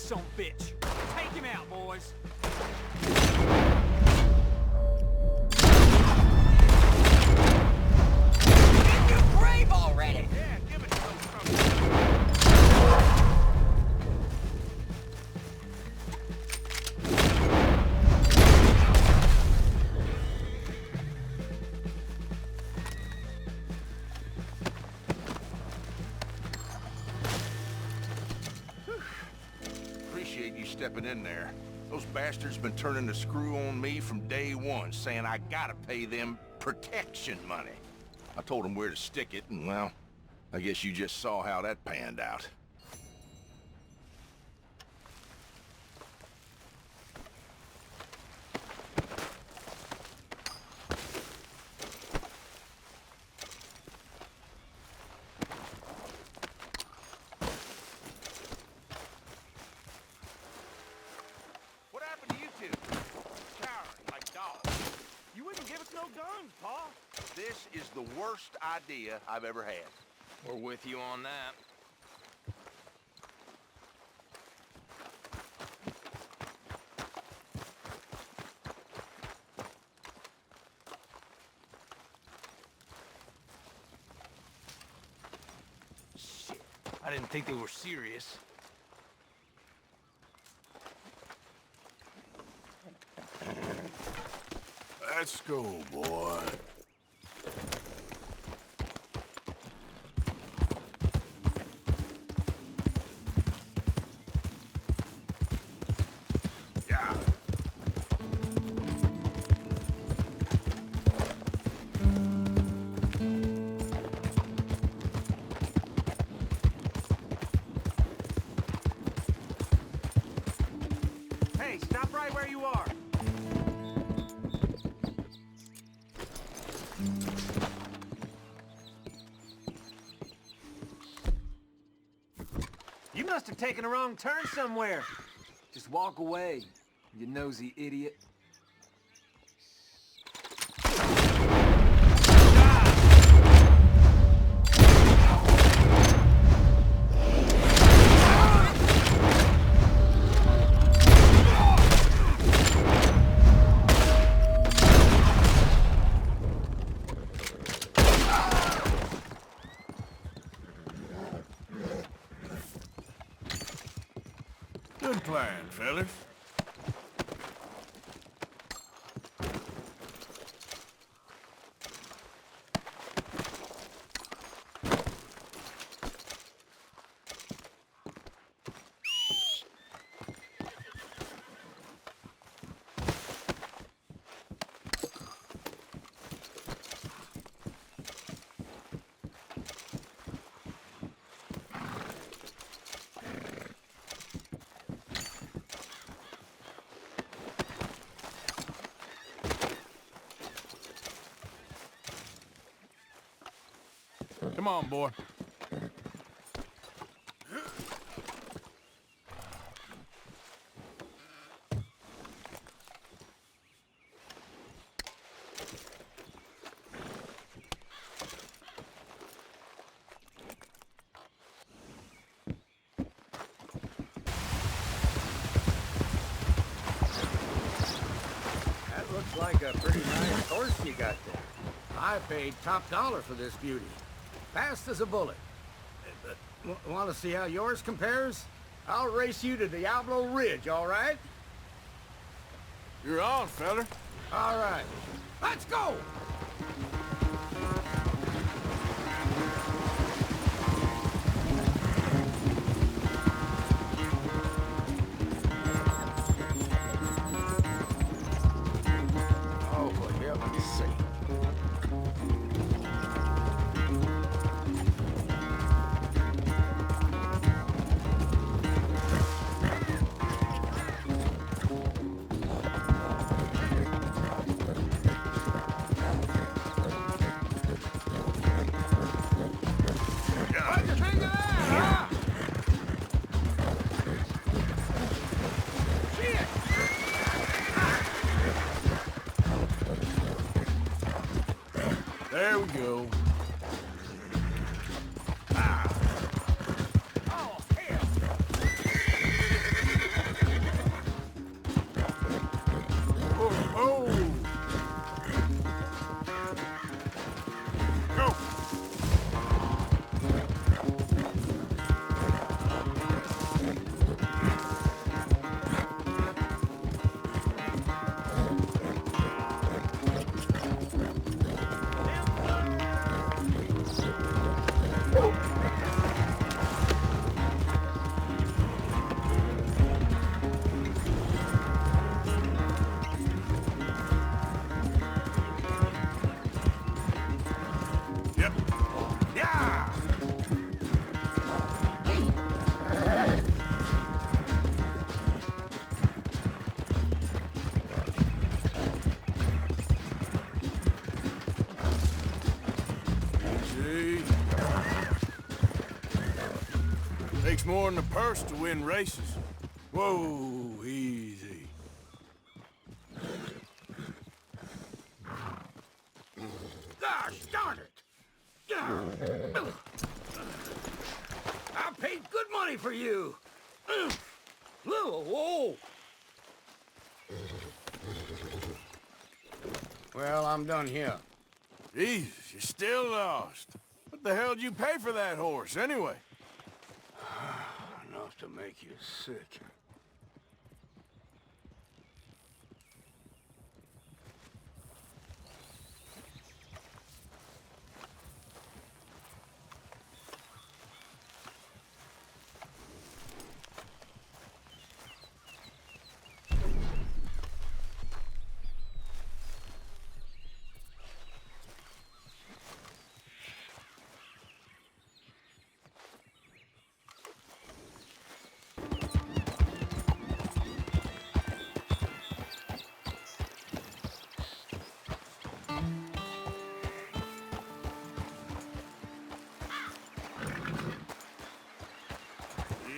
son bitch! Take him out, boys! Get you brave already! Yeah, give it some Appreciate you stepping in there. Those bastards been turning the screw on me from day one, saying I gotta pay them protection money. I told them where to stick it, and well, I guess you just saw how that panned out. What happened to you two? Coward, like dogs. You wouldn't give us no guns, Pa. This is the worst idea I've ever had. We're with you on that. Shit, I didn't think they were serious. Let's go, boy. Yeah. Hey, stop right where you are. You must have taken a wrong turn somewhere. Just walk away, you nosy idiot. Good plan, fellas. Come on, boy. That looks like a pretty nice horse you got there. I paid top dollar for this beauty. Fast as a bullet. Want to see how yours compares? I'll race you to Diablo Ridge, all right? You're on, fella. All right. Let's go! Oh, for heaven's sake. Takes more than a purse to win races. Whoa, easy. Gosh darn it! I paid good money for you! Whoa! Well, I'm done here. Jesus, you're still lost. What the hell did you pay for that horse, anyway? Enough to make you sick.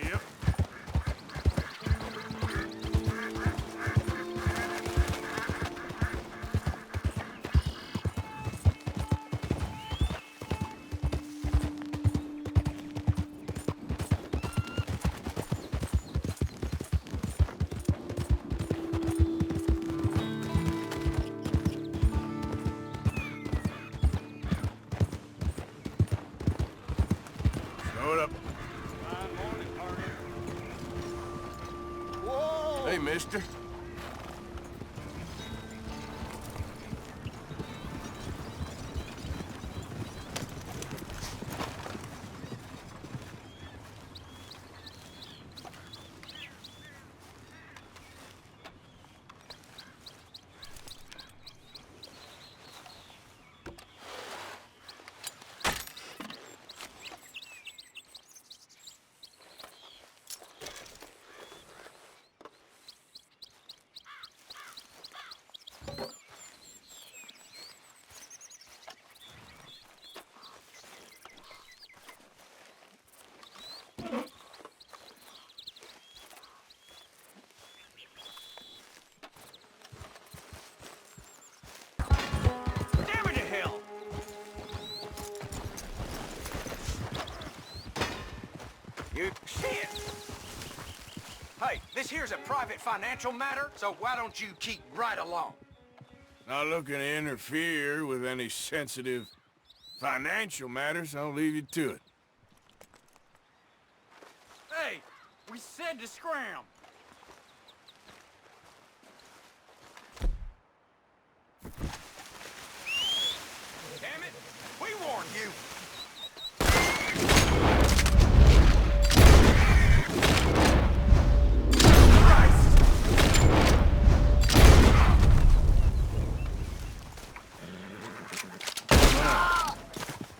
Yep. Slow it up. Whoa! Hey, mister. Damn it to hell! You shit! Hey, this here's a private financial matter, so why don't you keep right along? Not looking to interfere with any sensitive financial matters. I'll leave you to it. Hey, we said to scram. Damn it, we warned you.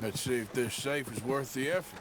Let's see if this safe is worth the effort.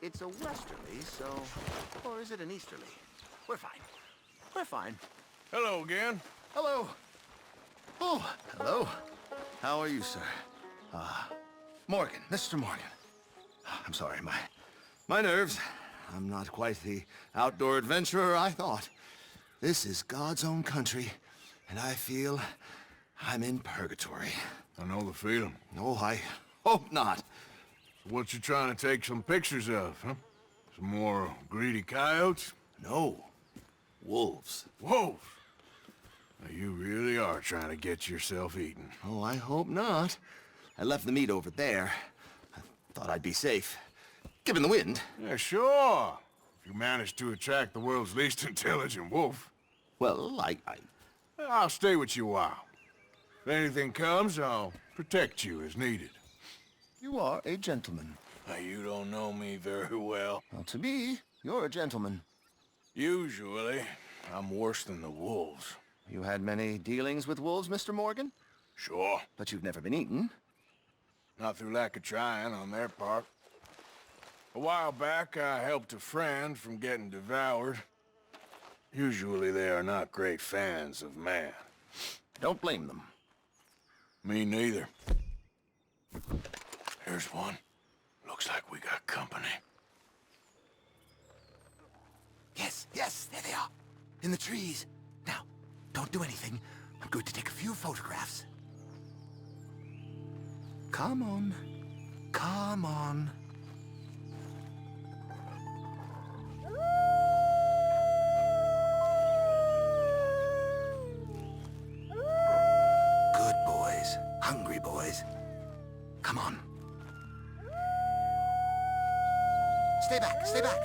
It's a westerly, so... Or is it an easterly? We're fine. We're fine. Hello again. Hello. Oh, hello. How are you, sir? Morgan, Mr. Morgan. I'm sorry, my nerves. I'm not quite the outdoor adventurer I thought. This is God's own country, and I feel I'm in purgatory. I know the feeling. Oh, I hope not. What you trying to take some pictures of, huh? Some more greedy coyotes? No. Wolves. Wolves! Now, you really are trying to get yourself eaten. Oh, I hope not. I left the meat over there. I thought I'd be safe. Given the wind. Yeah, sure. If you manage to attract the world's least intelligent wolf. Well, I'll stay with you a while. If anything comes, I'll protect you as needed. You are a gentleman. Now, you don't know me very well. Well, to me, you're a gentleman. Usually, I'm worse than the wolves. You had many dealings with wolves, Mr. Morgan? Sure. But you've never been eaten. Not through lack of trying on their part. A while back, I helped a friend from getting devoured. Usually they are not great fans of man. Don't blame them. Me neither. Here's one. Looks like we got company. Yes, there they are. In the trees. Now, don't do anything. I'm going to take a few photographs. Come on. Come on. Good boys. Hungry boys. Come on. Stay back, stay back.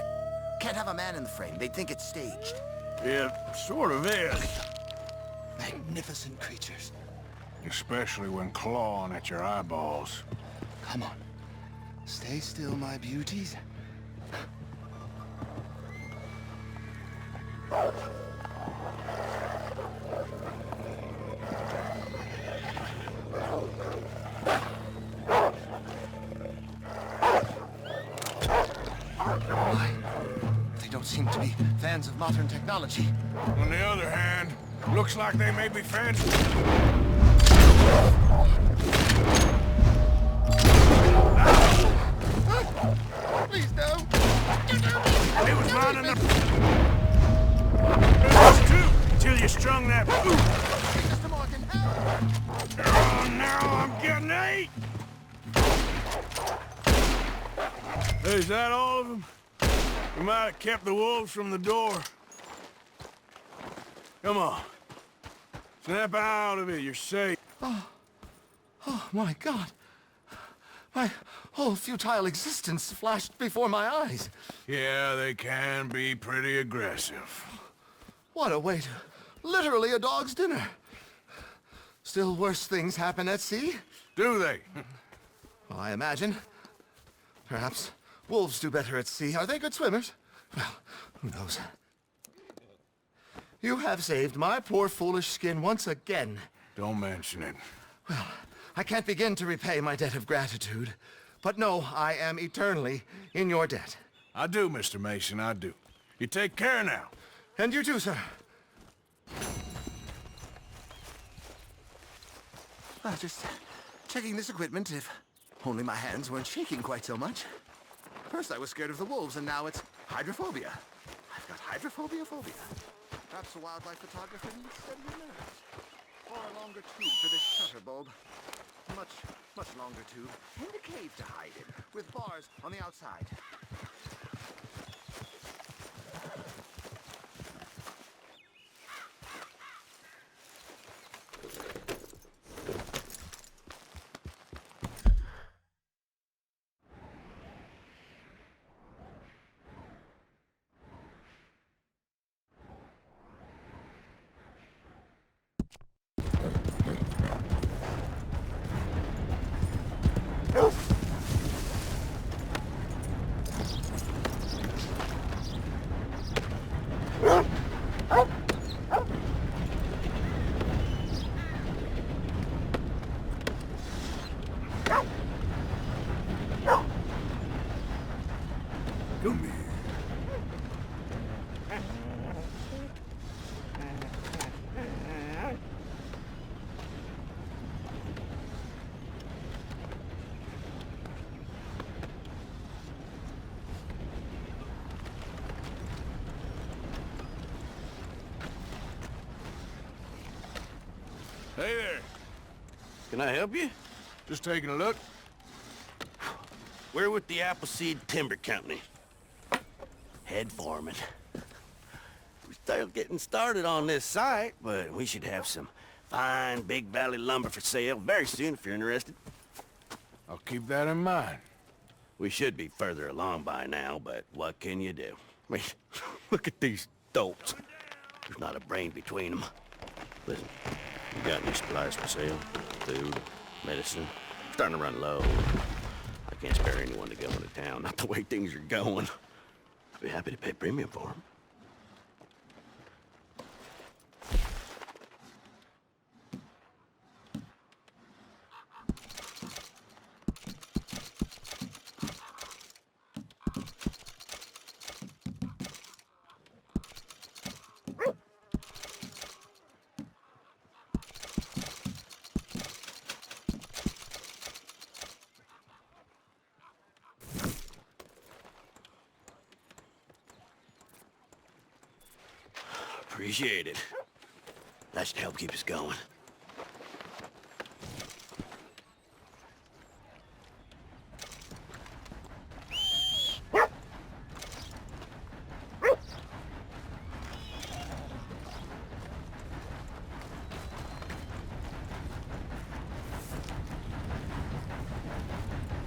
Can't have a man in the frame. They'd think it's staged. It sort of is. Magnificent creatures. Especially when clawing at your eyeballs. Come on. Stay still, my beauties. They don't seem to be fans of modern technology. On the other hand, looks like they may be fans. Please don't. He was lining the... There was two, until you strung that... Mr. Morgan, help! Oh, now I'm getting eight! Is that all of them? We might have kept the wolves from the door. Come on. Snap out of it, you're safe. Oh, my God. My whole futile existence flashed before my eyes. Yeah, they can be pretty aggressive. What a way to... Literally a dog's dinner. Still worse things happen at sea? Do they? Well, I imagine. Perhaps wolves do better at sea. Are they good swimmers? Well, who knows? You have saved my poor foolish skin once again. Don't mention it. Well, I can't begin to repay my debt of gratitude. But no, I am eternally in your debt. I do, Mr. Mason, I do. You take care now. And you too, sir. Just checking this equipment, if only my hands weren't shaking quite so much. First I was scared of the wolves, and now it's hydrophobia. I've got hydrophobia-phobia. Perhaps a wildlife photographer needs study your nerves. Or a longer tube for this shutter bulb. Much longer tube. And a cave to hide in, with bars on the outside. Come here. Can I help you? Just taking a look. We're with the Appleseed Timber Company. Head foreman. We're still getting started on this site, but we should have some fine Big Valley lumber for sale very soon if you're interested. I'll keep that in mind. We should be further along by now, but what can you do? I mean, look at these dolts. There's not a brain between them. Listen, you got any supplies for sale? Food, medicine? Starting to run low. I can't spare anyone to go into town, not the way things are going. I'd be happy to pay premium for them. Appreciate it. That should help keep us going.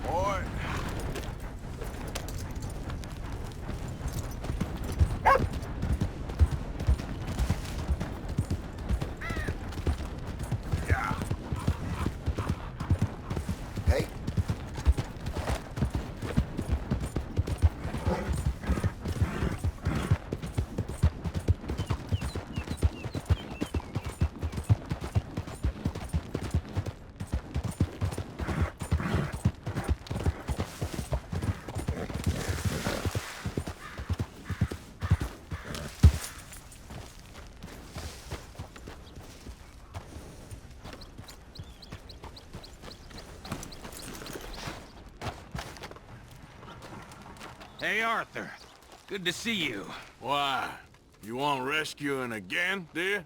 Boy. Hey, Hey, Arthur. Good to see you. Why? You want rescuing again, dear?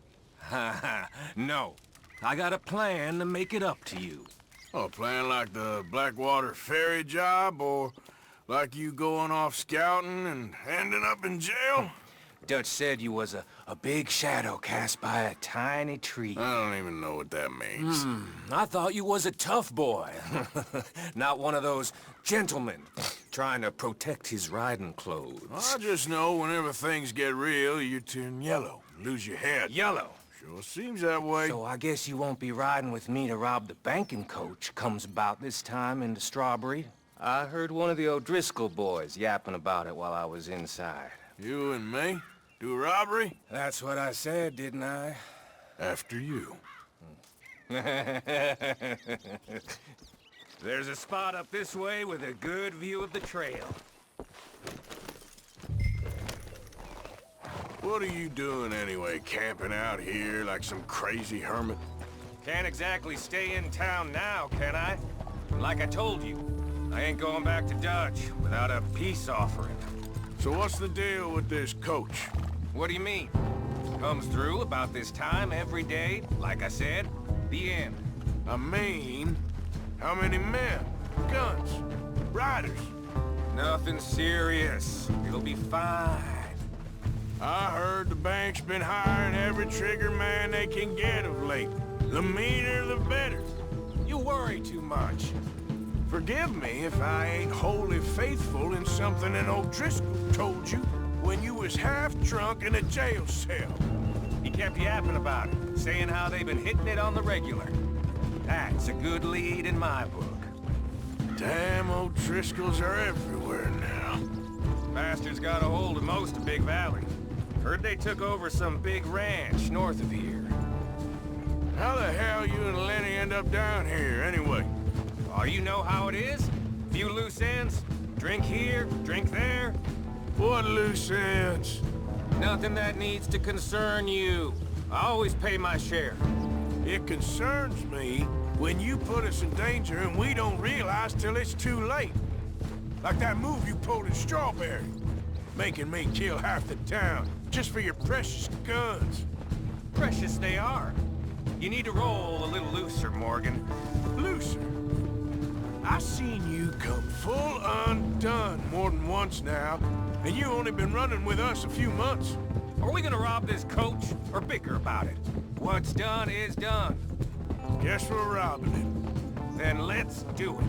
No. I got a plan to make it up to you. Oh, playing like the Blackwater ferry job, or like you going off scouting and ending up in jail? Dutch said you was a big shadow cast by a tiny tree. I don't even know what that means. I thought you was a tough boy. Not one of those gentlemen trying to protect his riding clothes. I just know whenever things get real, you turn yellow, lose your head. Yellow. Sure seems that way. So I guess you won't be riding with me to rob the banking coach comes about this time in the Strawberry. I heard one of the O'Driscoll boys yapping about it while I was inside. You and me? Do a robbery? That's what I said, didn't I? After you. There's a spot up this way with a good view of the trail. What are you doing anyway, camping out here like some crazy hermit? Can't exactly stay in town now, can I? Like I told you, I ain't going back to Dutch without a peace offering. So what's the deal with this coach? What do you mean? Comes through about this time every day, like I said. The end. I mean, how many men, guns, riders? Nothing serious. It'll be fine. I heard the bank's been hiring every trigger man they can get of late. The meaner, the better. You worry too much. Forgive me if I ain't wholly faithful in something an O'Driscoll told you when you was half drunk in a jail cell. He kept yapping about it, saying how they've been hitting it on the regular. That's a good lead in my book. Damn O'Driscolls are everywhere now. Bastards got a hold of most of Big Valley. Heard they took over some big ranch north of here. How the hell you and Lenny end up down here, anyway? Oh, you know how it is? Few loose ends. Drink here, drink there. What loose ends? Nothing that needs to concern you. I always pay my share. It concerns me when you put us in danger and we don't realize till it's too late. Like that move you pulled in Strawberry. Making me kill half the town just for your precious guns. Precious they are. You need to roll a little looser, Morgan. Looser. I seen you come full undone more than once now, and you only been running with us a few months. Are we gonna rob this coach, or bicker about it? What's done is done. Guess we're robbing it. Then let's do it.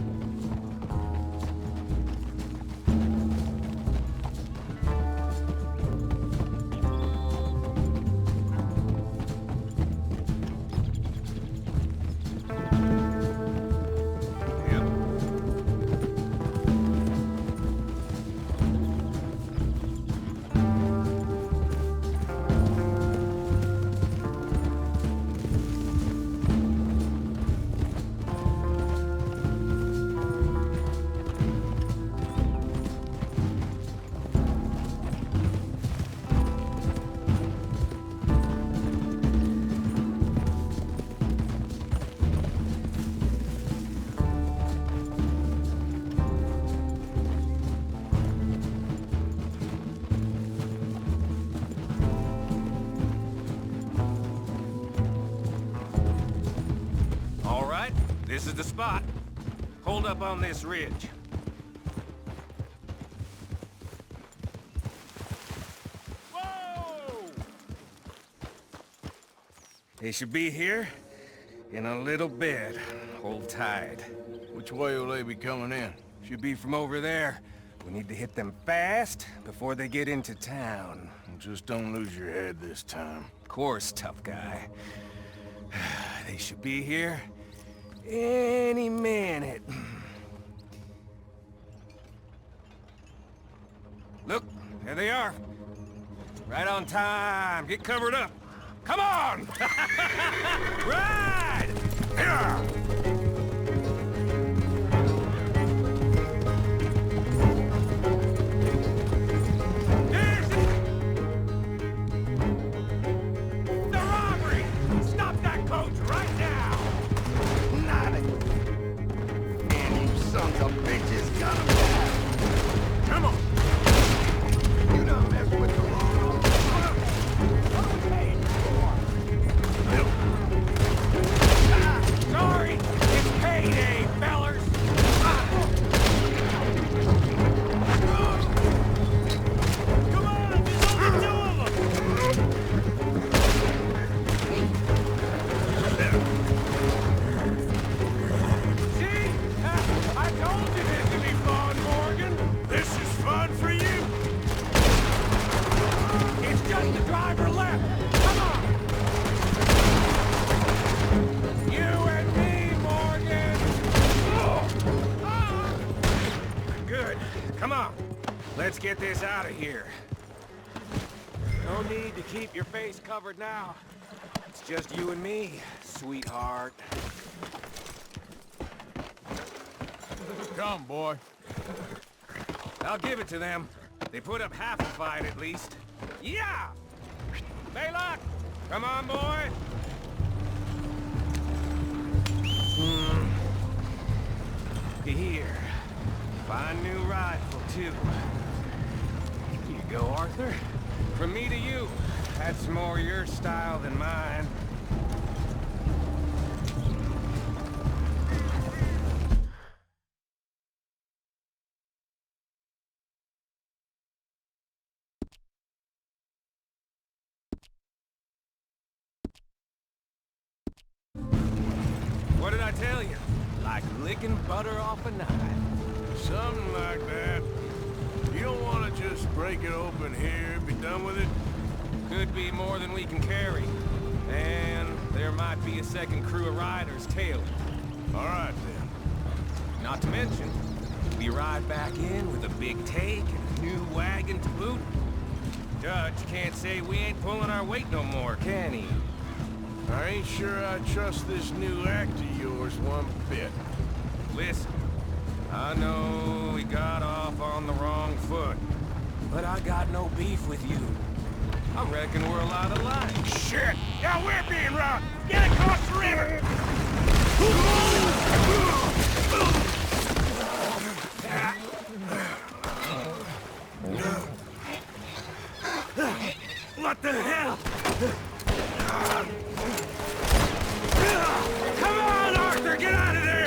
This is the spot. Hold up on this ridge. Whoa! They should be here in a little bit. Hold tight. Which way will they be coming in? Should be from over there. We need to hit them fast before they get into town. Just don't lose your head this time. Of course, tough guy. They should be here any minute. Look, there they are. Right on time. Get covered up. Come on! Ride! Yeah! Let's get this out of here. No need to keep your face covered now. It's just you and me, sweetheart. Come, boy. I'll give it to them. They put up half a fight at least. Yeah! Baylock! Come on, boy! Here. Fine new rifle, too. Here you go, Arthur. From me to you. That's more your style than mine. What did I tell you? Like licking butter off a knife. Something like that. You don't want to just break it open here, be done with it? Could be more than we can carry. And there might be a second crew of riders tailing. All right, then. Not to mention, we ride back in with a big take and a new wagon to boot. Judge can't say we ain't pulling our weight no more, can he? I ain't sure I trust this new act of yours one bit. Listen, I know we got off on the wrong foot, but I got no beef with you. I reckon we're a lot alike. Shit! Yeah, we're being robbed! Get across the river! What the hell? Come on, Arthur, get out of there!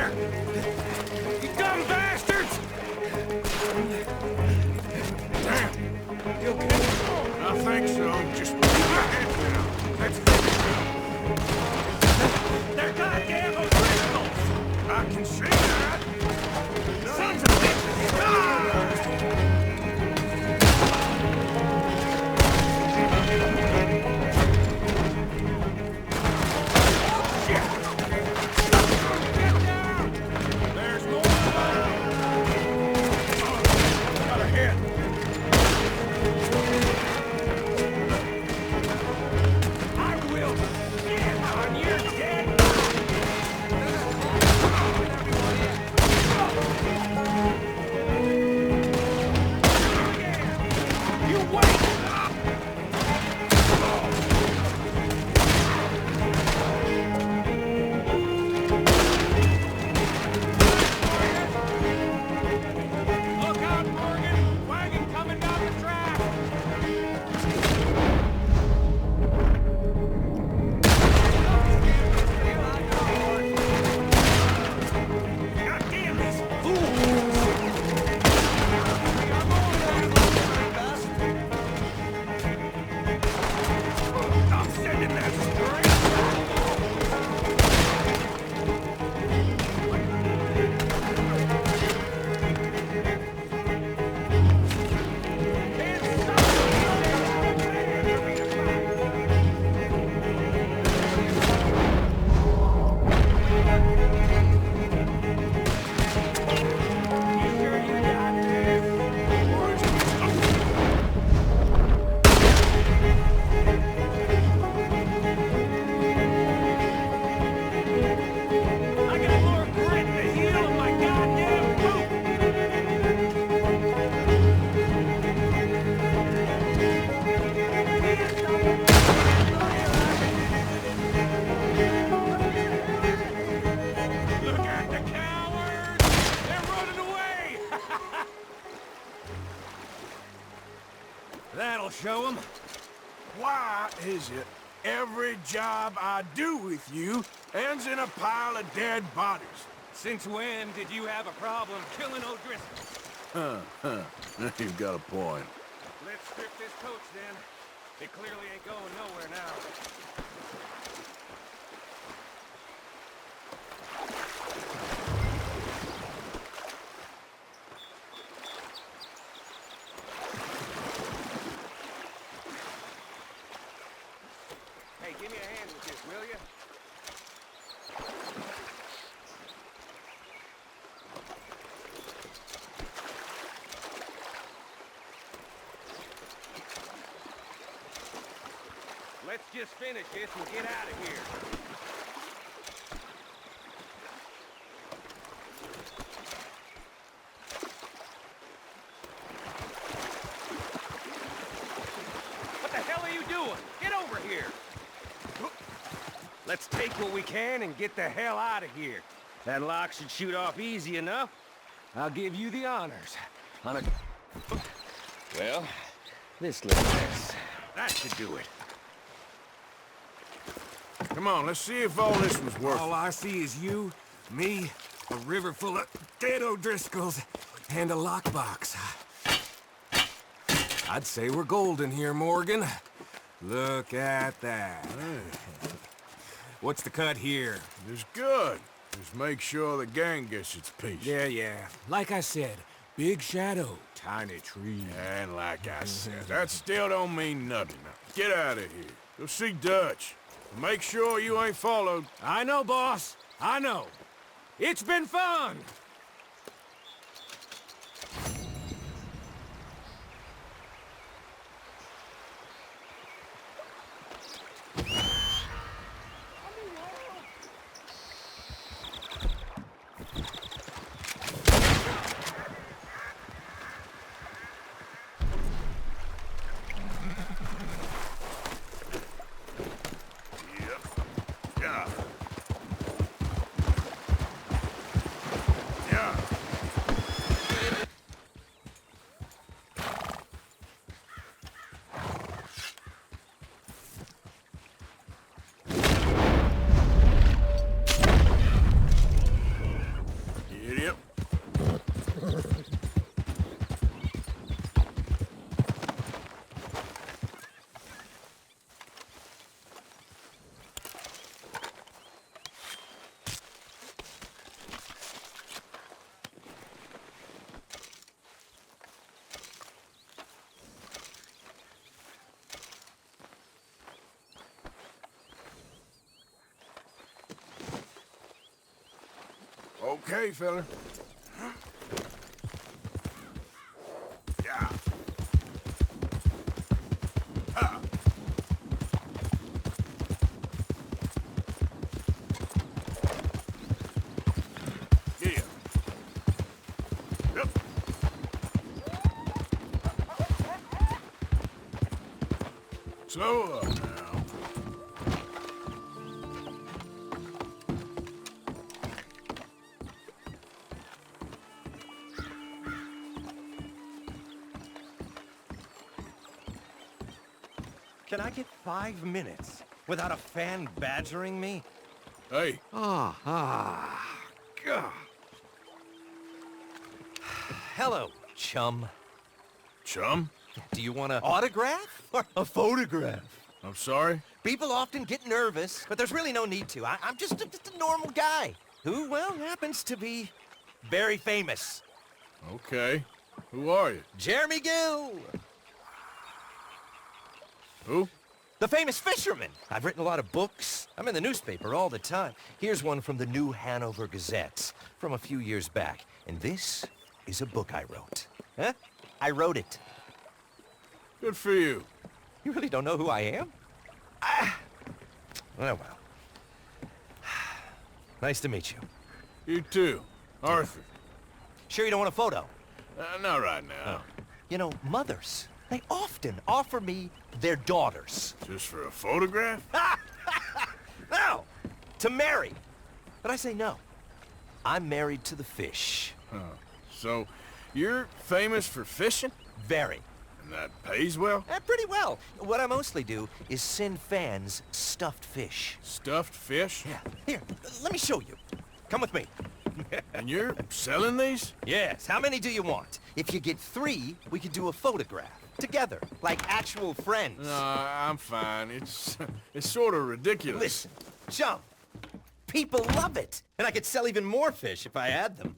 That'll show 'em. Why is it every job I do with you ends in a pile of dead bodies? Since when did you have a problem killing O'Driscoll? You've got a point. Let's strip this coach, then. It clearly ain't going nowhere now. Hey, give me a hand with this, will you? Let's just finish this and get out of here. What the hell are you doing? Get over here. Let's take what we can and get the hell out of here. That lock should shoot off easy enough. I'll give you the honors. On a... Well, this little mess. That should do it. Come on, let's see if all this was worth All I see is you, me, a river full of dead O'Driscolls, and a lockbox. I'd say we're golden here, Morgan. Look at that. What's the cut here? It's good. Just make sure the gang gets its piece. Yeah. Like I said, big shadow, tiny tree. And like I said, that still don't mean nothing. Now, get out of here. Go see Dutch. Make sure you ain't followed. I know, boss. I know. It's been fun. Okay, fella. Yeah. Ha. Yeah. Yep. Slow up now. Can I get 5 minutes without a fan badgering me? Hey. God. Hello, chum. Chum? Do you want an autograph or a photograph? I'm sorry? People often get nervous, but there's really no need to. I'm just a normal guy who, well, happens to be very famous. Okay. Who are you? Jeremy Gill. Who? The famous fisherman. I've written a lot of books. I'm in the newspaper all the time. Here's one from the New Hanover Gazette from a few years back. And this is a book I wrote. Huh? I wrote it. Good for you. You really don't know who I am? Oh, well. Nice to meet you. You too. Arthur. Sure you don't want a photo? Not right now. You know, mothers, they often offer me their daughters. Just for a photograph? No! To marry. But I say no. I'm married to the fish. So, you're famous for fishing? Very. That pays well? Pretty well. What I mostly do is send fans stuffed fish. Stuffed fish? Yeah, here, let me show you. Come with me. And you're selling these? Yes, how many do you want? If you get 3, we could do a photograph. Together, like actual friends. No, I'm fine. It's sort of ridiculous. Listen, Chum, people love it. And I could sell even more fish if I had them.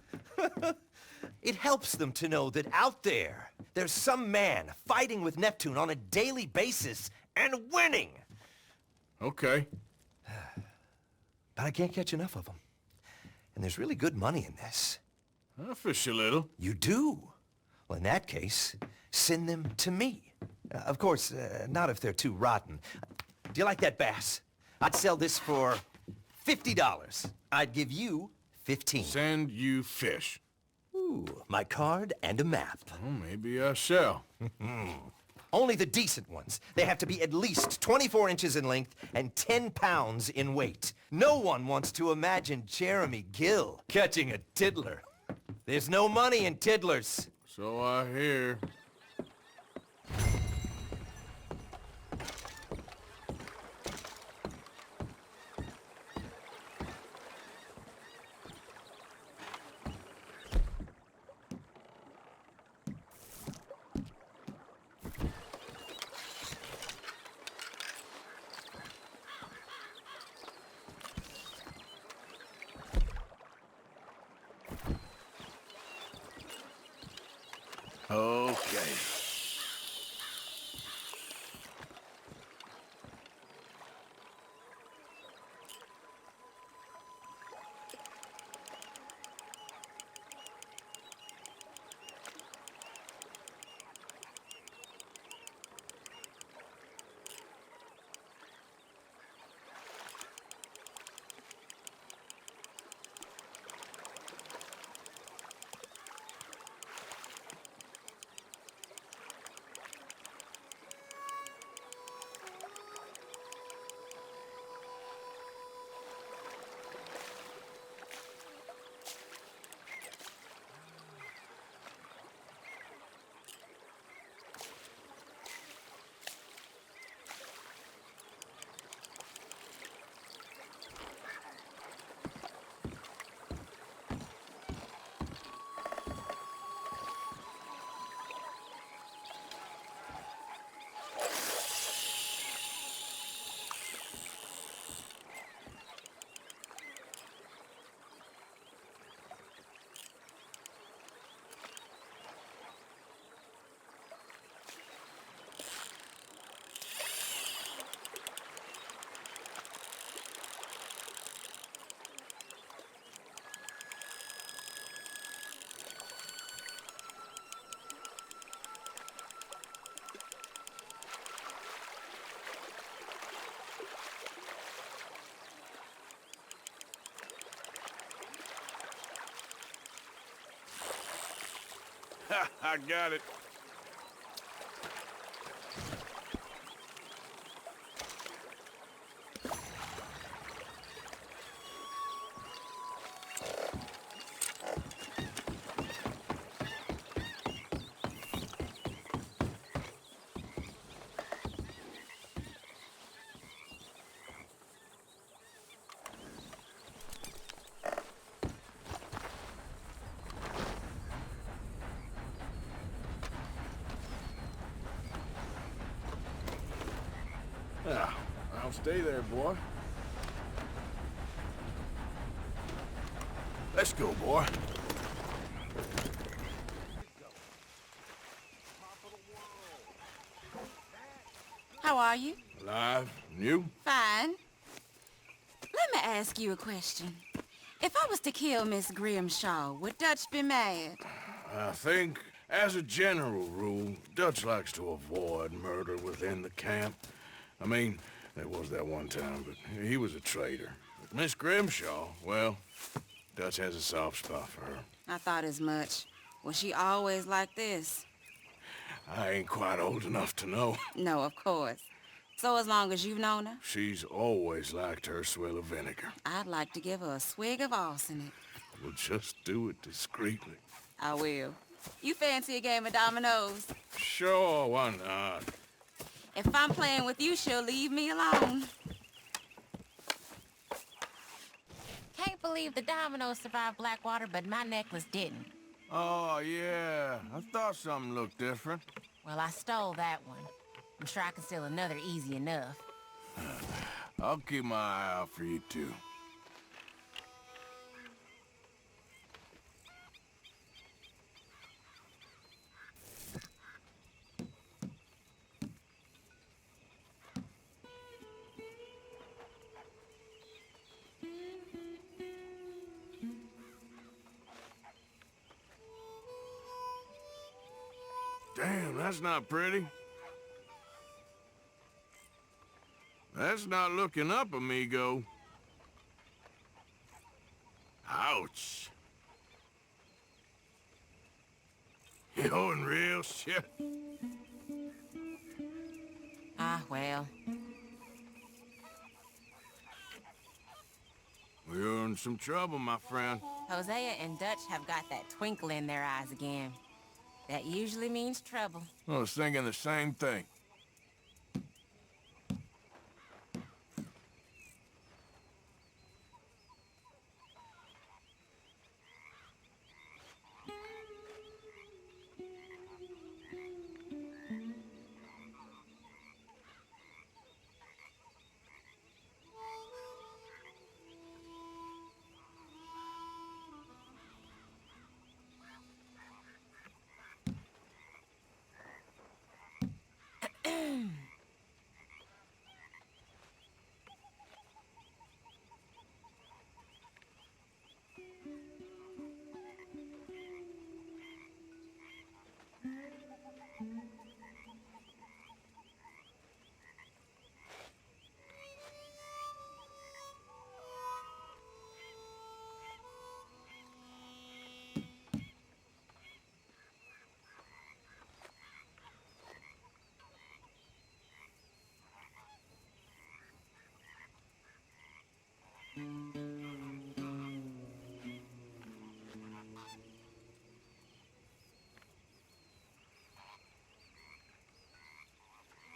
It helps them to know that out there, there's some man fighting with Neptune on a daily basis and winning. Okay. But I can't catch enough of them. And there's really good money in this. I'll fish a little. You do? Well, in that case, send them to me. Of course, not if they're too rotten. Do you like that bass? I'd sell this for $50. I'd give you 15. Send you fish. Ooh, my card and a map. Well, maybe I shall. Only the decent ones. They have to be at least 24 inches in length and 10 pounds in weight. No one wants to imagine Jeremy Gill catching a tiddler. There's no money in tiddlers. So I hear. Okay. I got it. Yeah, I'll stay there, boy. Let's go, boy. How are you? Alive. And you? Fine. Let me ask you a question. If I was to kill Miss Grimshaw, would Dutch be mad? I think, as a general rule, Dutch likes to avoid murder within the camp. I mean, there was that one time, but he was a traitor. But Miss Grimshaw, well, Dutch has a soft spot for her. I thought as much. Was she always like this? I ain't quite old enough to know. No, of course. So as long as you've known her, She's always liked her swill of vinegar. I'd like to give her a swig of arsenic. We'll just do it discreetly. I will. You fancy a game of dominoes? Sure, why not? If I'm playing with you, she'll leave me alone. Can't believe the dominoes survived Blackwater, but my necklace didn't. Oh, yeah. I thought something looked different. Well, I stole that one. I'm sure I can steal another easy enough. I'll keep my eye out for you, too. Damn, that's not pretty. That's not looking up, amigo. Ouch. You're in real shit. Ah, well. We're in some trouble, my friend. Hosea and Dutch have got that twinkle in their eyes again. That usually means trouble. I was thinking the same thing.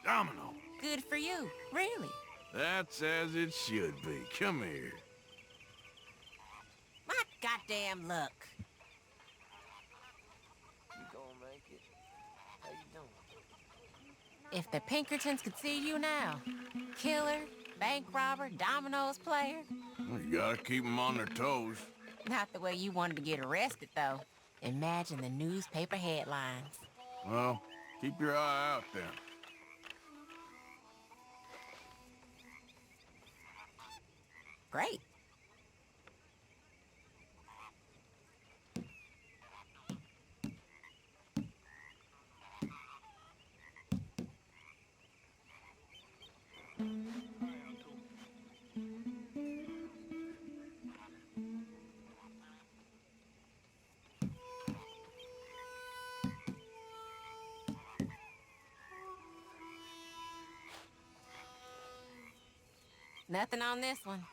Domino. Good for you, really. That's as it should be. Come here. My goddamn luck. You gonna make it? How you doing? If the Pinkertons could see you now. Killer, bank robber, dominoes player. Well, you gotta keep them on their toes. Not the way you wanted to get arrested, though. Imagine the newspaper headlines. Well, keep your eye out then. Great. Nothing on this one.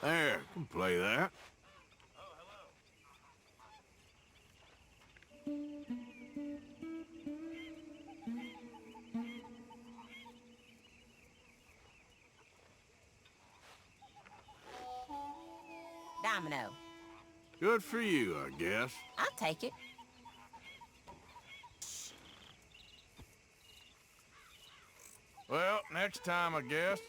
There, can play that. Domino. Good for you, I guess. I'll take it. Well, next time, I guess.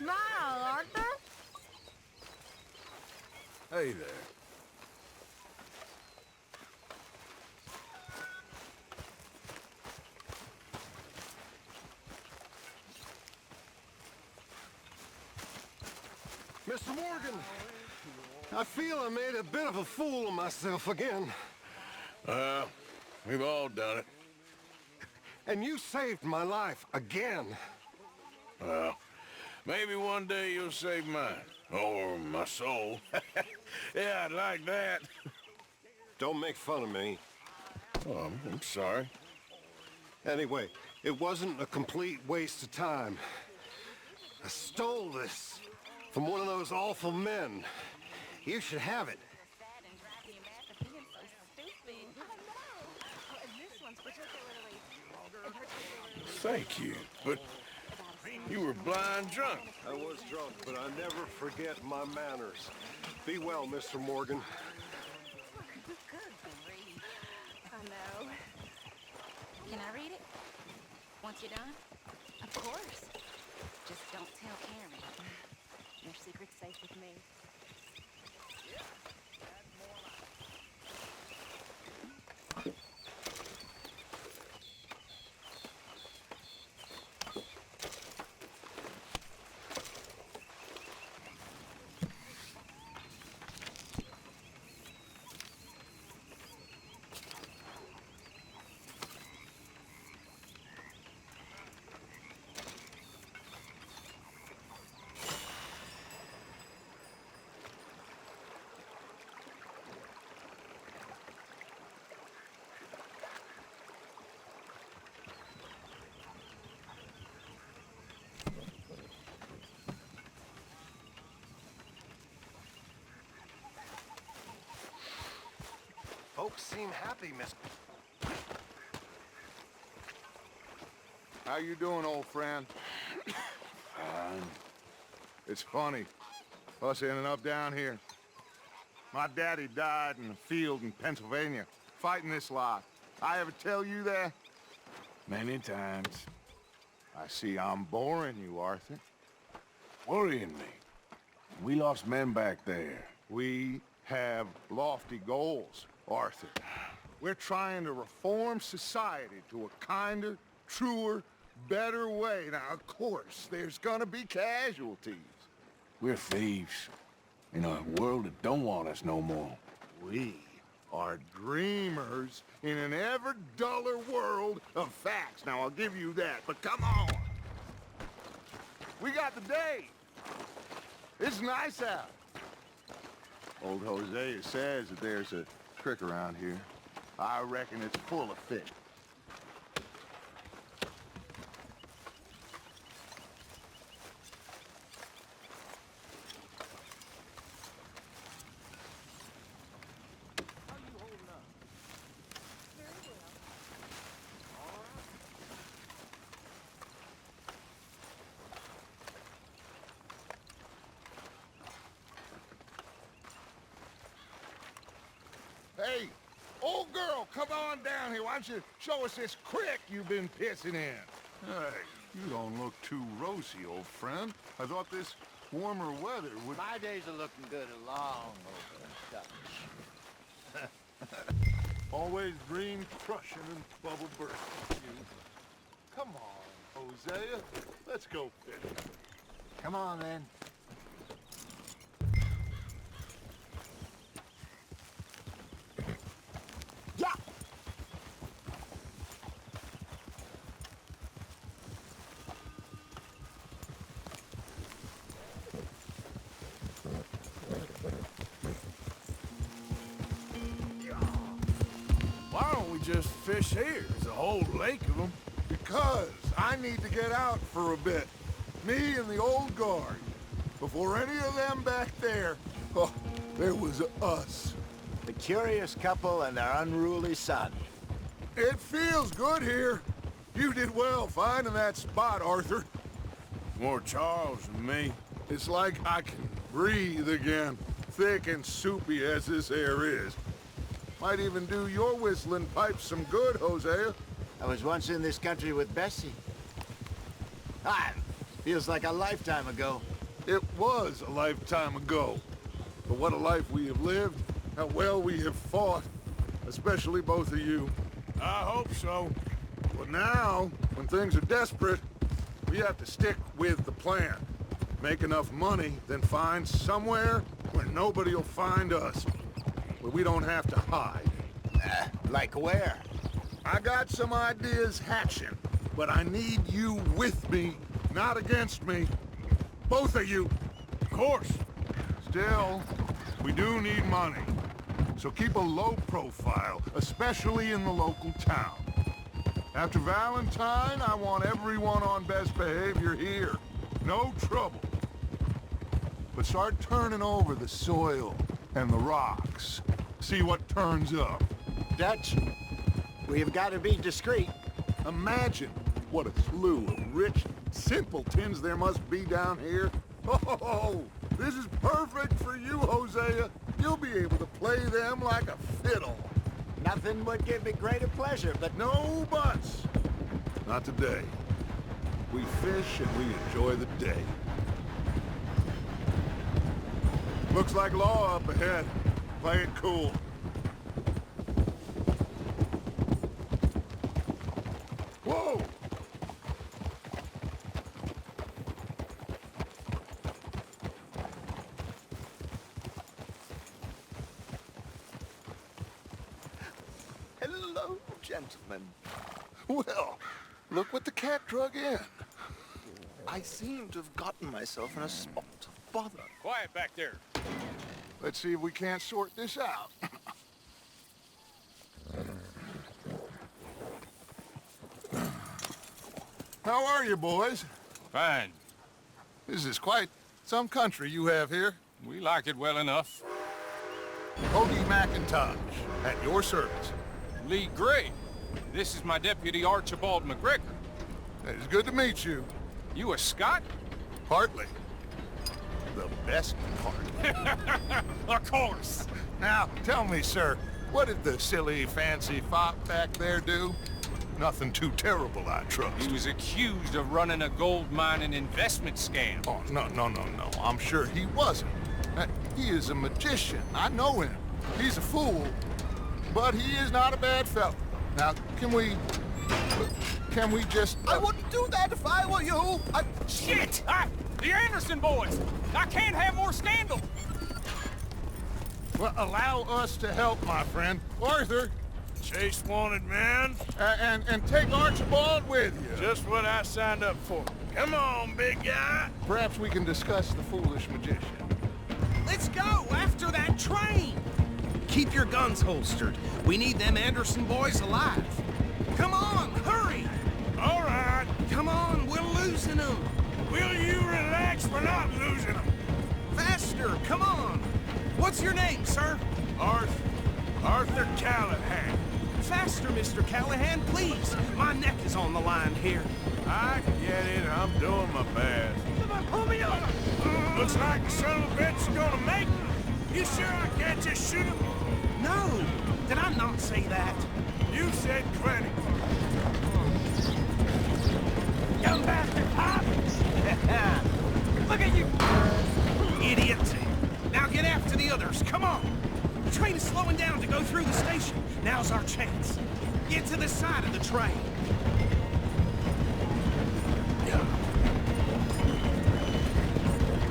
Smile, Arthur. Hey there. Mr. Morgan, I feel I made a bit of a fool of myself again. We've all done it. And you saved my life again. Well, maybe one day you'll save mine. Or my soul. Yeah, I'd like that. Don't make fun of me. Oh, I'm sorry. Anyway, it wasn't a complete waste of time. I stole this from one of those awful men. You should have it. Thank you, but you were blind drunk. I was drunk, but I never forget my manners. Be well, Mr. Morgan. I know. Can I read it? Once you're done? Of course. Just don't tell Karen. Your secret's safe with me. Folks seem happy, Miss... How you doing, old friend? It's funny, us ending up down here. My daddy died in the field in Pennsylvania, fighting this lot. I ever tell you that? Many times. I see I'm boring you, Arthur. Worrying me. We lost men back there. We have lofty goals, Arthur. We're trying to reform society to a kinder, truer, better way. Now, of course, there's gonna be casualties. We're thieves. In a world that don't want us no more. We are dreamers in an ever duller world of facts. Now, I'll give you that, but come on. We got the day. It's nice out. Old Hosea says that there's a trick around here. I reckon it's full of fish. Hey, old girl, come on down here. Why don't you show us this creek you've been pissing in? Hey, you don't look too rosy, old friend. I thought this warmer weather would... My days are looking good along over Dutch. Always dream crushing and bubble bursting. Come on, Hosea. Let's go fishing. Come on, then. Yeah! Why don't we just fish here? There's a whole lake of them. Because I need to get out for a bit. Me and the old guard. Before any of them back there, oh, there was us. The curious couple and their unruly son. It feels good here. You did well finding that spot, Arthur. More Charles than me. It's like I can breathe again, thick and soupy as this air is. Might even do your whistling pipes some good, Hosea. I was once in this country with Bessie. Ah, feels like a lifetime ago. It was a lifetime ago. But what a life we have lived, how well we have fought, especially both of you. I hope so. But now, when things are desperate, we have to stick with the plan. Make enough money, then find somewhere where nobody will find us. Where we don't have to hide. Like where? I got some ideas hatching, but I need you with me, not against me. Both of you. Of course. Still, we do need money. So keep a low profile, especially in the local town. After Valentine, I want everyone on best behavior here. No trouble. But start turning over the soil and the rocks. See what turns up. Dutch, we've got to be discreet. Imagine what a slew of rich simpletons there must be down here. Oh, this is perfect for you, Hosea. You'll be able to play them like a fiddle. Nothing would give me greater pleasure, but No buts. Not today. We fish and we enjoy the day. Looks like law up ahead. Play it cool. Whoa! Hello, gentlemen. Well, look what the cat drug in. I seem to have gotten myself in a spot of bother. Quiet back there. Let's see if we can't sort this out. How are you, boys? Fine. This is quite some country you have here. We like it well enough. Odie McIntosh, at your service. Lee Gray. This is my deputy Archibald McGregor. It is good to meet you. You a Scot? Partly. The best part. Of course. Now, tell me, sir, what did the silly, fancy fop back there do? Nothing too terrible, I trust. He was accused of running a gold mining investment scam. Oh, no. I'm sure he wasn't. He is a magician. I know him. He's a fool. But he is not a bad fellow. Now, can we just... I wouldn't do that if I were you. Shit! The Anderson boys! I can't have more scandal! Well, allow us to help, my friend. Arthur, Chase wanted man. and take Archibald with you. Just what I signed up for. Come on, big guy. Perhaps we can discuss the foolish magician. Let's go after that train! Keep your guns holstered. We need them Anderson boys alive. Come on, hurry! All right. Come on, we're losing them. Will you relax? We're not losing them. Faster, come on. What's your name, sir? Arthur Callahan. Faster, Mr. Callahan, please. My neck is on the line here. I get it. I'm doing my best. Pull me up. Looks like the son of a bitch is gonna make it. You sure I can't just shoot him? No, did I not say that? You said plenty. Young bastard, hop! Look at you! Idiot! Now get after the others, come on! The train is slowing down to go through the station. Now's our chance. Get to the side of the train.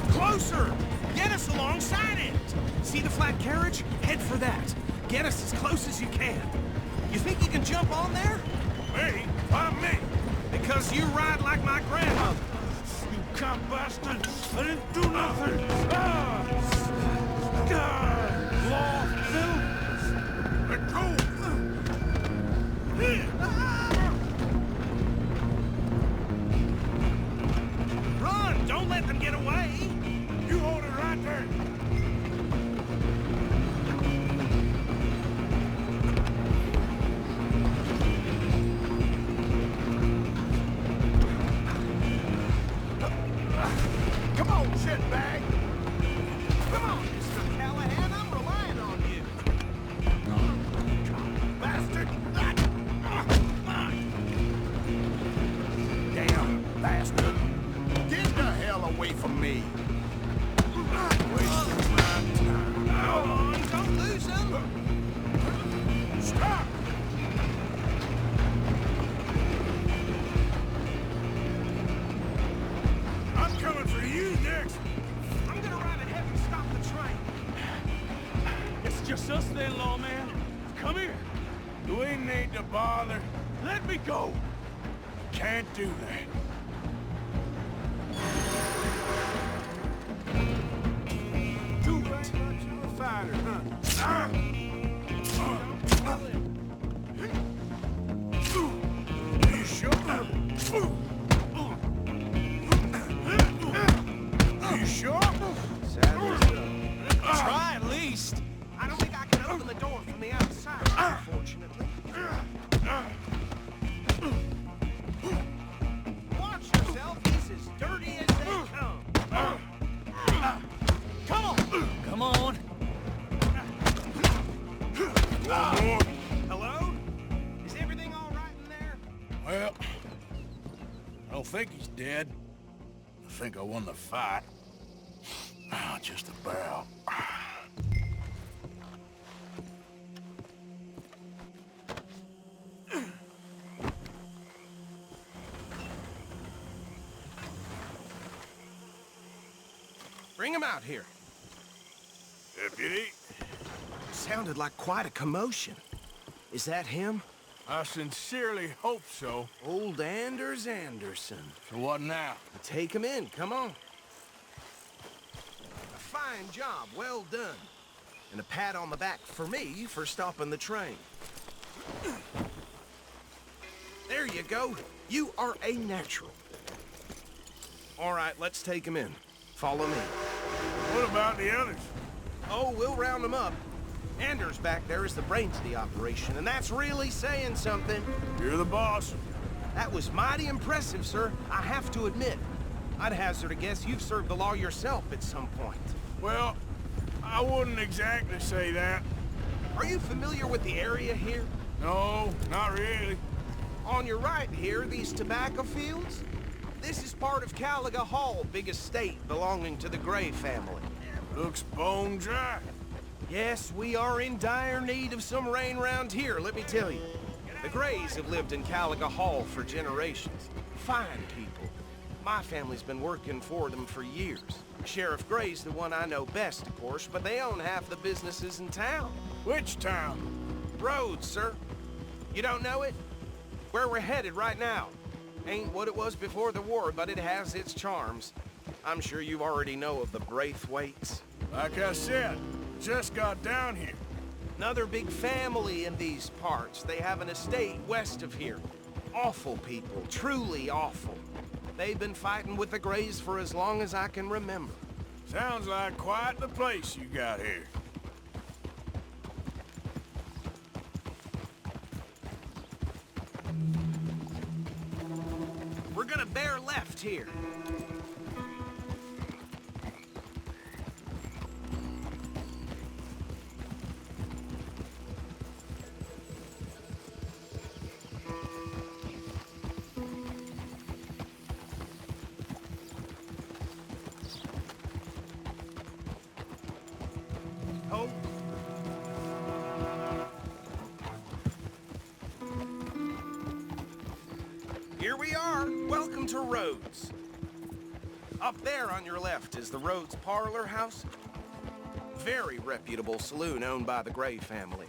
Closer! Get us alongside it! See the flat carriage? Head for that. Get us as close as you can. You think you can jump on there? Me? Why me? Because you ride like my grandmother. You cop bastard! I didn't do nothing! Law, Bill! Let go! Run! Don't let them get away! You hold it right there! Come on, shitbag! Come on, Mr. Callahan, I'm relying on you! Bastard! ain't need to bother. Let me go. Can't do that. Too much of a fighter, huh? You sure? You sure? Try at least. I don't think I can open the door from the outside, unfortunately. Watch yourself. He's as dirty as they come. Come on. Come on. One more. Hello? Is everything all right in there? Well, I don't think he's dead. I think I won the fight. Ah, just about. Bring him out here. Deputy, Sounded like quite a commotion. Is that him? I sincerely hope so. Old Anders Anderson. So what now? Take him in, come on. A fine job, well done. And a pat on the back for me for stopping the train. There you go. You are a natural. All right, let's take him in. Follow me. What about the others? Oh, we'll round them up. Anders back there is the brains of the operation, and that's really saying something. You're the boss. That was mighty impressive, sir. I have to admit. I'd hazard a guess you've served the law yourself at some point. Well, I wouldn't exactly say that. Are you familiar with the area here? No, not really. On your right here, these tobacco fields? This is part of Caliga Hall, big estate belonging to the Gray family. Looks bone dry. Yes, we are in dire need of some rain round here, let me tell you. The Grays have lived in Caliga Hall for generations. Fine people. My family's been working for them for years. Sheriff Gray's the one I know best, of course, but they own half the businesses in town. Which town? Rhodes, sir. You don't know it? Where we're headed right now. Ain't what it was before the war, but it has its charms. I'm sure you already know of the Braithwaites. Like I said, just got down here. Another big family in these parts. They have an estate west of here. Awful people, truly awful. They've been fighting with the Grays for as long as I can remember. Sounds like quite the place you got here. We're gonna bear left here. Oh. Here we are. Welcome to Rhodes. Up there on your left is the Rhodes Parlor House. Very reputable saloon owned by the Gray family.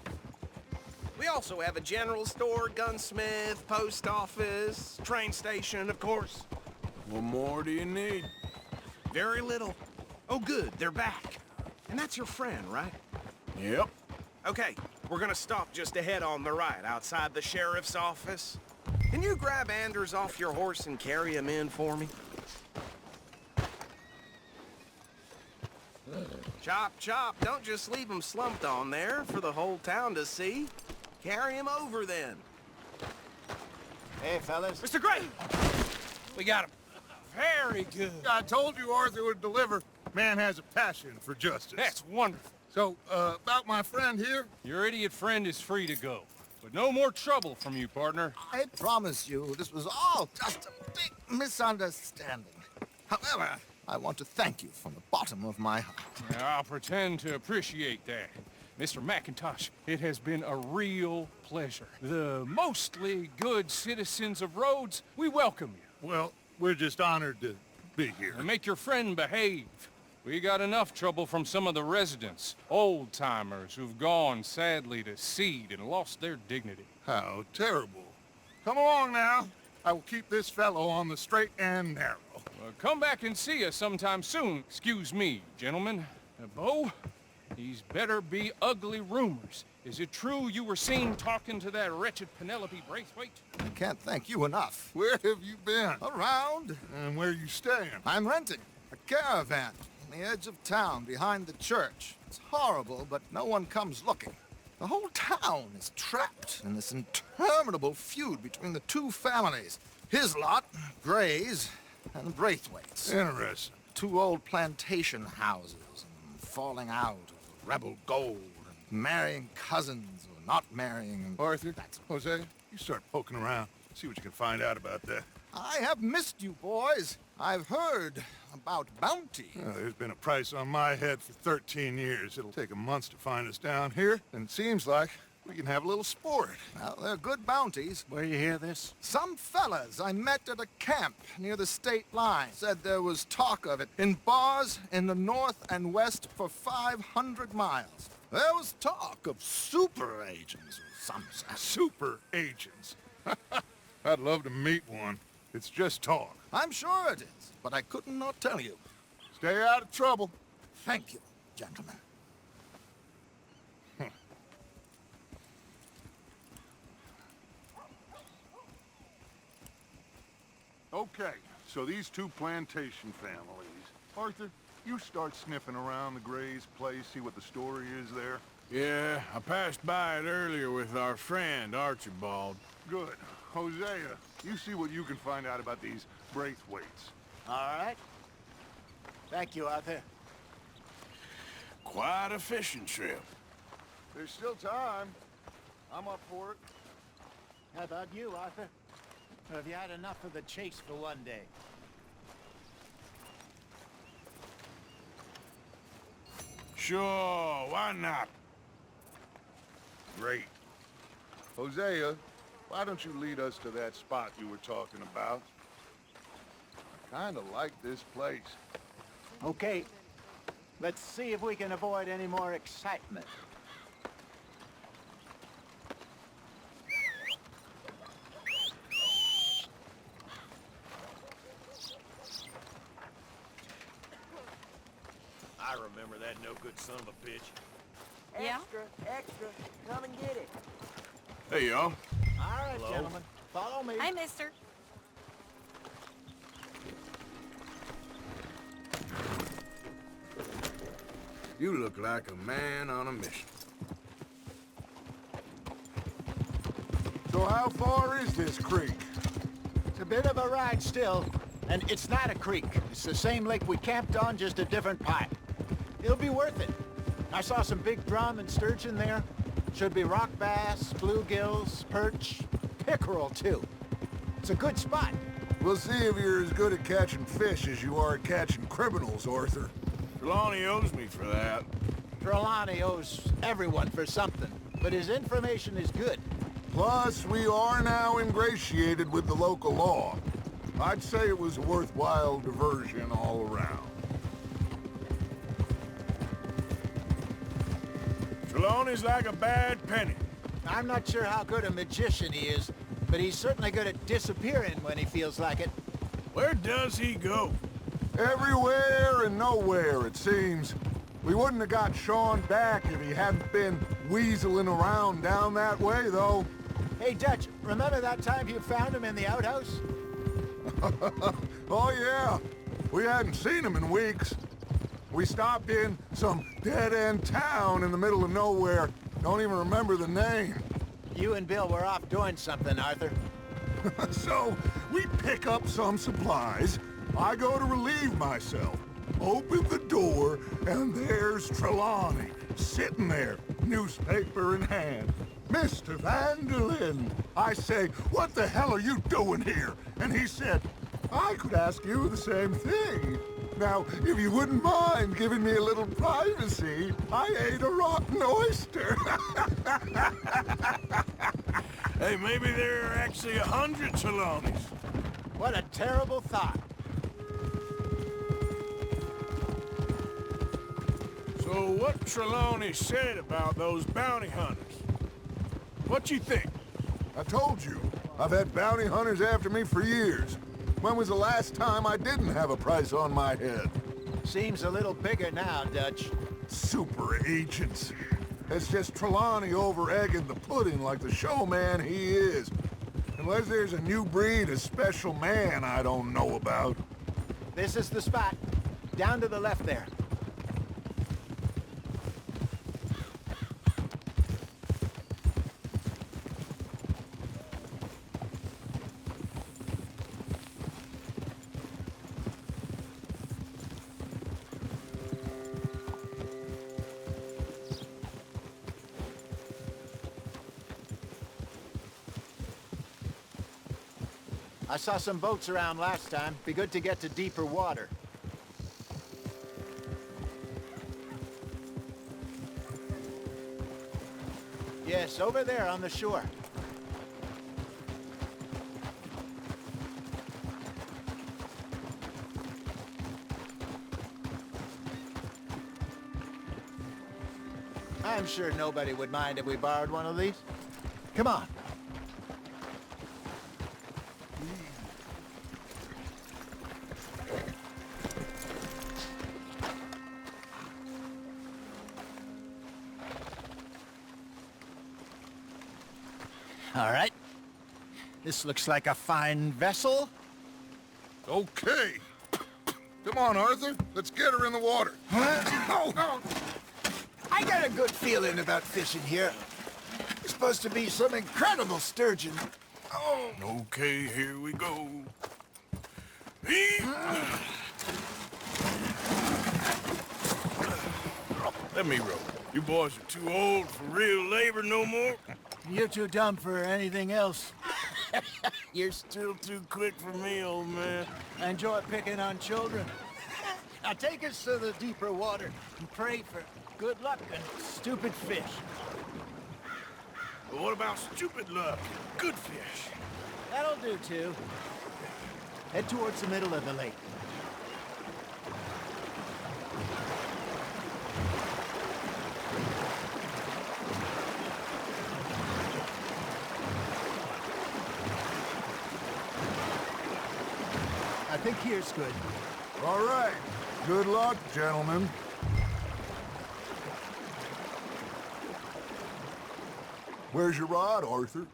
We also have a general store, gunsmith, post office, train station, of course. What more do you need? Very little. Oh, good, they're back. And that's your friend, right? Yep. Okay, we're gonna stop just ahead on the right, outside the sheriff's office. Can you grab Anders off your horse and carry him in for me? Chop, chop. Don't just leave him slumped on there for the whole town to see. Carry him over, then. Hey, fellas. Mr. Gray! We got him. Very good. I told you Arthur would deliver. Man has a passion for justice. That's wonderful. So, about my friend here? Your idiot friend is free to go. But no more trouble from you, partner. I promise you, this was all just a big misunderstanding. However, I want to thank you from the bottom of my heart. I'll pretend to appreciate that. Mr. McIntosh, it has been a real pleasure. The mostly good citizens of Rhodes, we welcome you. Well, we're just honored to be here. And make your friend behave. We got enough trouble from some of the residents, old-timers who've gone, sadly, to seed and lost their dignity. How terrible. Come along now. I will keep this fellow on the straight and narrow. Well, come back and see us sometime soon. Excuse me, gentlemen. Bo, these better be ugly rumors. Is it true you were seen talking to that wretched Penelope Braithwaite? I can't thank you enough. Where have you been? Around. And where you staying? I'm renting a caravan on the edge of town behind the church. It's horrible, but no one comes looking. The whole town is trapped in this interminable feud between the two families. His lot, Gray's, and Braithwaite's. Interesting. Two old plantation houses, and falling out of rebel gold, and marrying cousins or not marrying. And Arthur, Jose, you start poking around. See what you can find out about that. I have missed you, boys. I've heard about bounty. There's been a price on my head for 13 years. It'll take a month to find us down here, and it seems like we can have a little sport. Well, they're good bounties. Where you hear this? Some fellas I met at a camp near the state line said there was talk of it in bars in the north and west for 500 miles. There was talk of super agents or some such. Super agents. I'd love to meet one. It's just talk. I'm sure it is, but I couldn't not tell you. Stay out of trouble. Thank you, gentlemen. Okay, so these two plantation families. Arthur, you start sniffing around the Gray's place, see what the story is there. Yeah, I passed by it earlier with our friend, Archibald. Good. Hosea, you see what you can find out about these Braithwaites. All right. Thank you, Arthur. Quite a fishing trip. There's still time. I'm up for it. How about you, Arthur? Or have you had enough of the chase for one day? Sure, why not? Great. Hosea, why don't you lead us to that spot you were talking about? I kinda like this place. Okay. Let's see if we can avoid any more excitement. I remember that no-good son of a bitch. Yeah? Extra, come and get it. Hey, y'all. All right, gentlemen. Follow me. Hi, mister. You look like a man on a mission. So how far is this creek? It's a bit of a ride still, and it's not a creek. It's the same lake we camped on, just a different pipe. It'll be worth it. I saw some big drum and sturgeon there. Should be rock bass, bluegills, perch, pickerel too. It's a good spot. We'll see if you're as good at catching fish as you are at catching criminals, Arthur. Trelawney owes me for that. Trelawney owes everyone for something, but his information is good. Plus, we are now ingratiated with the local law. I'd say it was a worthwhile diversion all around. Trelawney's like a bad penny. I'm not sure how good a magician he is, but he's certainly good at disappearing when he feels like it. Where does he go? Everywhere and nowhere, it seems. We wouldn't have got Sean back if he hadn't been weaseling around down that way, though. Hey, Dutch, remember that time you found him in the outhouse? Oh, yeah. We hadn't seen him in weeks. We stopped in some dead-end town in the middle of nowhere. Don't even remember the name. You and Bill were off doing something, Arthur. So, we pick up some supplies. I go to relieve myself. Open the door, and there's Trelawney, sitting there, newspaper in hand. Mr. Vanderlyn. I say, what the hell are you doing here? And he said, I could ask you the same thing. Now, if you wouldn't mind giving me a little privacy, I ate a rotten oyster. Hey, maybe there are actually 100 Trelawneys. What a terrible thought. So what Trelawney said about those bounty hunters? What you think? I told you, I've had bounty hunters after me for years. When was the last time I didn't have a price on my head? Seems a little bigger now, Dutch. Super agents. It's just Trelawney over-egging the pudding like the showman he is. Unless there's a new breed of special man I don't know about. This is the spot. Down to the left there. I saw some boats around last time. Be good to get to deeper water. Yes, over there on the shore. I'm sure nobody would mind if we borrowed one of these. Come on. All right. This looks like a fine vessel. Okay. Come on, Arthur. Let's get her in the water. Oh. I got a good feeling about fishing here. It's supposed to be some incredible sturgeon. Oh. Okay, here we go. Let me row. You boys are too old for real labor no more. You're too dumb for anything else. You're still too quick for me, old man. I enjoy picking on children. Now take us to the deeper water and pray for good luck and stupid fish. But what about stupid luck? Good fish. That'll do, too. Head towards the middle of the lake. I think here's good. All right. Good luck, gentlemen. Where's your rod, Arthur?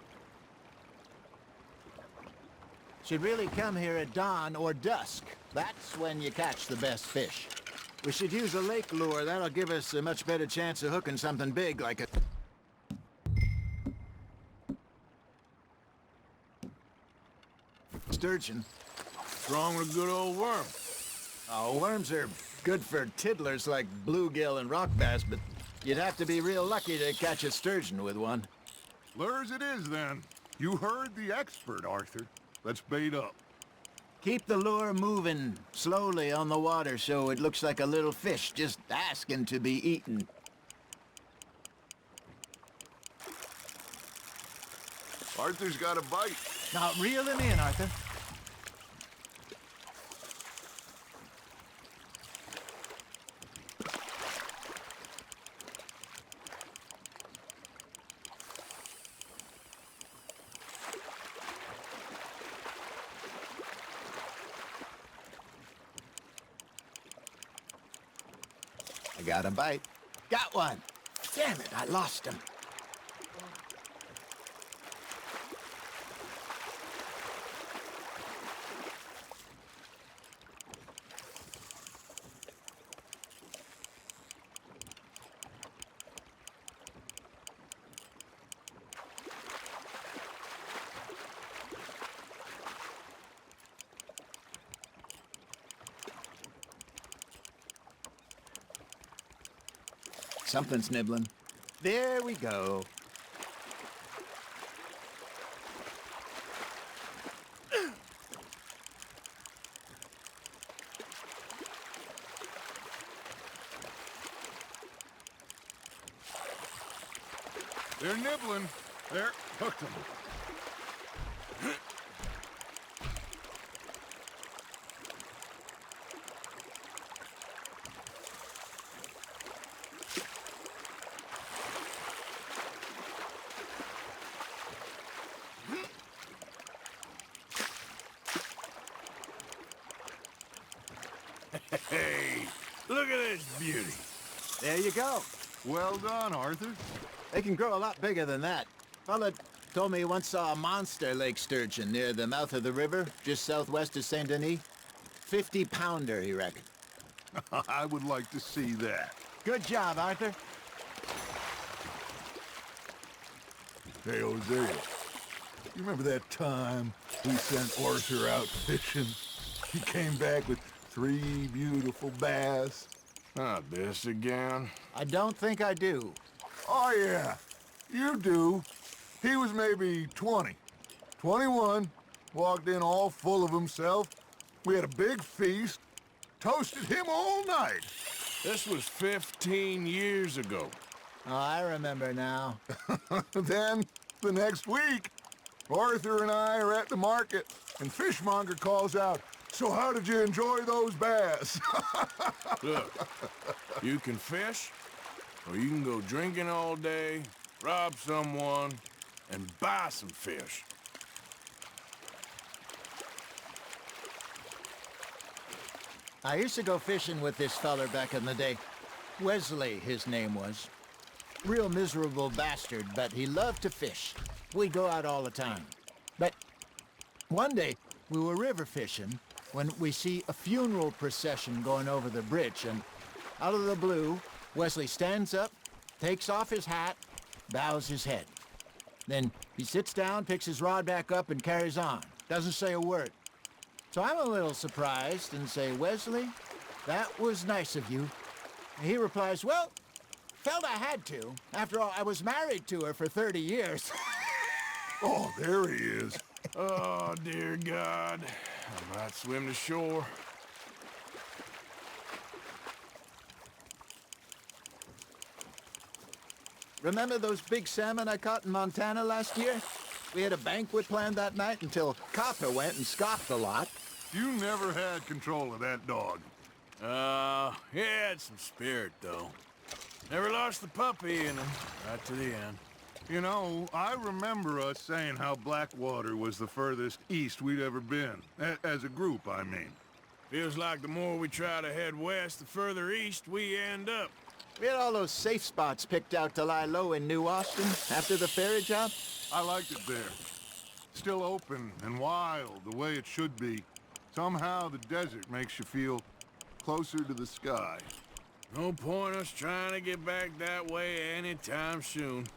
Should really come here at dawn or dusk. That's when you catch the best fish. We should use a lake lure. That'll give us a much better chance of hooking something big like a... sturgeon. Wrong with a good old worm. Oh, worms are good for tiddlers like bluegill and rock bass, but you'd have to be real lucky to catch a sturgeon with one. Lures it is, then. You heard the expert, Arthur. Let's bait up. Keep the lure moving slowly on the water so it looks like a little fish just asking to be eaten. Arthur's got a bite. Now reel him in, Arthur. I got a bite. Got one. Damn it, I lost him. Something's nibbling. There we go. They're nibbling. There, hooked them. Hey, look at this beauty. There you go. Well done, Arthur. They can grow a lot bigger than that. Fella told me he once saw a monster lake sturgeon near the mouth of the river, just southwest of Saint Denis. 50-pounder, he reckoned. I would like to see that. Good job, Arthur. Hey, Hosea, you remember that time we sent Arthur out fishing? He came back with 3 beautiful bass. Not this again. I don't think I do. Oh, yeah, you do. He was maybe 20, 21, walked in all full of himself. We had a big feast, toasted him all night. This was 15 years ago. Oh, I remember now. Then, the next week, Arthur and I are at the market, and Fishmonger calls out, "So how did you enjoy those bass?" Look, you can fish, or you can go drinking all day, rob someone, and buy some fish. I used to go fishing with this feller back in the day. Wesley, his name was. Real miserable bastard, but he loved to fish. We'd go out all the time. But one day, we were river fishing when we see a funeral procession going over the bridge, and out of the blue, Wesley stands up, takes off his hat, bows his head. Then he sits down, picks his rod back up, and carries on. Doesn't say a word. So I'm a little surprised and say, "Wesley, that was nice of you." And he replies, "Well, felt I had to. After all, I was married to her for 30 years. Oh, there he is. Oh, dear God. I might swim to shore. Remember those big salmon I caught in Montana last year? We had a banquet planned that night until Copper went and scoffed a lot. You never had control of that dog. He had some spirit, though. Never lost the puppy in him, right to the end. You know, I remember us saying how Blackwater was the furthest east we'd ever been. As a group, I mean. Feels like the more we try to head west, the further east we end up. We had all those safe spots picked out to lie low in New Austin after the ferry job. I liked it there. Still open and wild, the way it should be. Somehow the desert makes you feel closer to the sky. No point us trying to get back that way anytime soon.